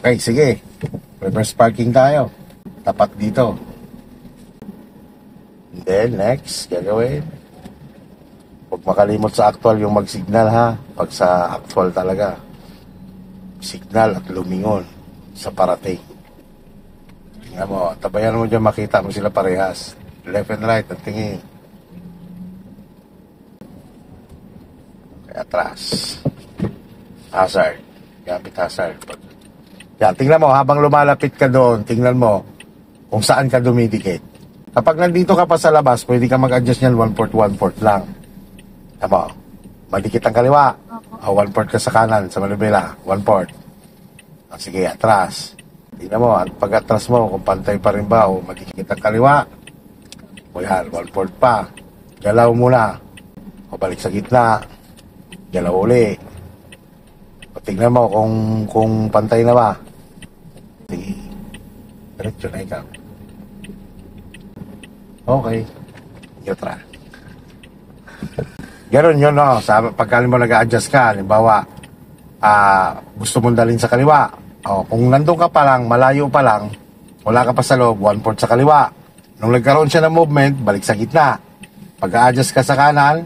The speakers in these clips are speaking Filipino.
Okay, sige. Reverse parking tayo. Tapat dito. And then, next, gagawin. Huwag makalimot sa actual yung mag-signal ha. Pag sa actual talaga. Signal at lumingon sa parating. Tingnan mo, tabayan mo dyan, makita mo sila parehas. Left and right, at tingin. Okay, atras. Hazard. Gamit hazard. Yan, tingnan mo, habang lumalapit ka doon, tingnan mo kung saan ka dumidikit. Kapag nandito ka pa sa labas, pwede ka mag-adjust niyan 1/4 lang. Tama, madikit ang kaliwa. O 1/4 ka sa kanan, sa manubela, 1/4. Sige, atras. Tingnan mo, at pag atras mo, kung pantay pa rin ba, o madikit ang kaliwa. O yan, 1/4 pa. Galaw muna. O balik sa gitna. Galaw uli. O tingnan mo kung pantay na ba. Sige. Diretso na ikaw. Okay. Neutral. Ganon yun, no? Pagkalin mo nag-a-adjust ka, halimbawa, gusto mong dalhin sa kaliwa. O, kung nandun ka pa lang, malayo pa lang, wala ka pa sa loob, 1/4 sa kaliwa. Nung nagkaroon siya ng movement, balik sa gitna. Pag-a-adjust ka sa kanan,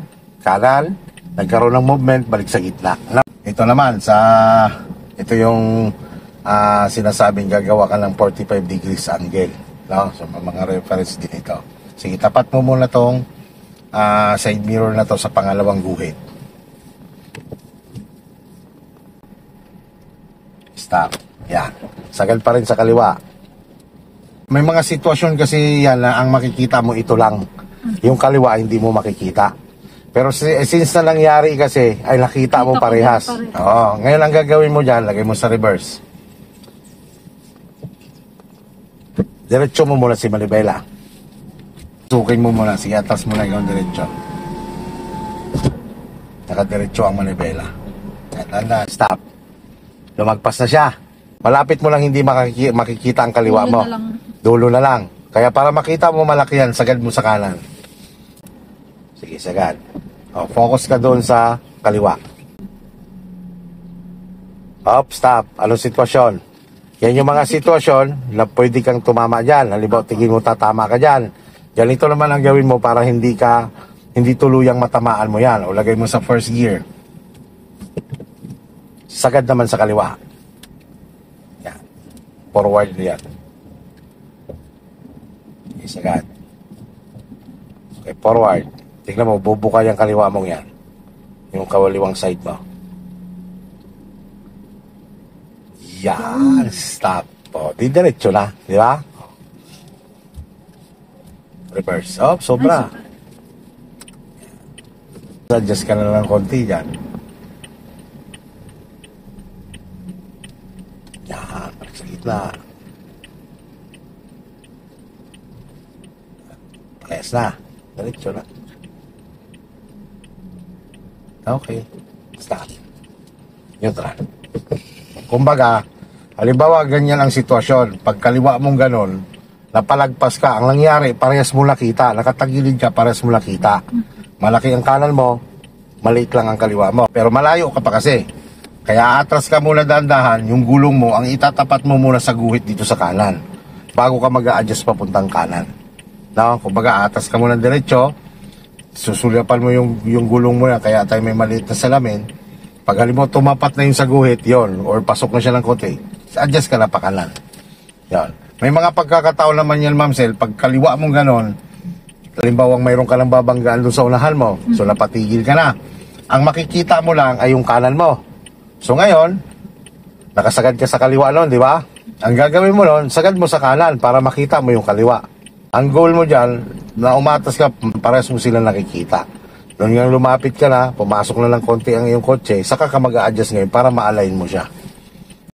nagkaroon ng movement, balik sa gitna. Ito naman, ito yung sinasabing gagawa ka ng 45 degrees angle. No? So, mga reference din ito. Sige, tapat mo muna tong side mirror na to sa pangalawang guhit. Stop. Yan. Sagad pa rin sa kaliwa. May mga sitwasyon kasi yan na ang makikita mo ito lang. Yung kaliwa hindi mo makikita. Pero since na nangyari kasi ay nakita mo parehas. Oo. Ngayon ang gagawin mo dyan, lagay mo sa reverse. Diretso mo muna si Manibela. Sukin mo muna. Sige, atas mo na yung diretso. Nakadiretso ang Manibela. Tanda, stop. Lumagpas na siya. Malapit mo lang hindi makikita ang kaliwa mo. Dulo na lang. Kaya para makita mo malaki yan, sagad mo sa kanan. Sige, sagad. O, focus ka doon sa kaliwa. Stop. Anong sitwasyon? Yan yung mga sitwasyon na pwede kang tumama dyan. Halimbawa, tingin mo tatama ka dyan. Ganito naman ang gawin mo para hindi tuluyang matamaan mo yan. O lagay mo sa first gear. Sagad naman sa kaliwa. Yan. Forward yan. Okay, sagad. Okay, forward. Tignan mo, bubuka yung kaliwa mong yan. Yung kawaliwang side mo. Yan. Stop. O, di diretso na. Di ba? Reverse. Sobra. Adjust ka na lang konti dyan. Yan. Balik sa gitna. Parehas na. Diretso na. Okay. Stop. Neutral. Kumbaga, halimbawa ganyan ang sitwasyon. Pag kaliwa mong ganon, napalagpas ka, ang nangyari, parehas mo nakita. Nakatagilid ka, parehas mo nakita. Malaki ang kanan mo, maliit lang ang kaliwa mo. Pero malayo ka pa kasi. Kaya atras ka muna dahan-dahan, yung gulong mo, ang itatapat mo muna sa guhit dito sa kanan. Bago ka mag-a-adjust papuntang kanan. No? Kumbaga, atras ka muna diretso, susulyapan mo yung gulong mo na, kaya tayo may maliit na salamin. Pag halimbawa tumapat na yung sa guhit, yon, or pasok na siya ng konti, adjust ka na pa kanan. Yon. May mga pagkakataon naman yan, Ma'am Sel, pag kaliwa mong ganon, halimbawa mayroon ka lang babanggaan doon sa unahan mo, so napatigil ka na. Ang makikita mo lang ay yung kanan mo. So ngayon, nakasagad ka sa kaliwa noon, di ba? Ang gagawin mo noon, sagad mo sa kanan para makita mo yung kaliwa. Ang goal mo dyan, na umatas ka, parehas mo sila nakikita. Noon nga lumapit ka na, pumasok na lang konti ang iyong kotse, saka ka mag-a-adjust ngayon para ma-align mo siya.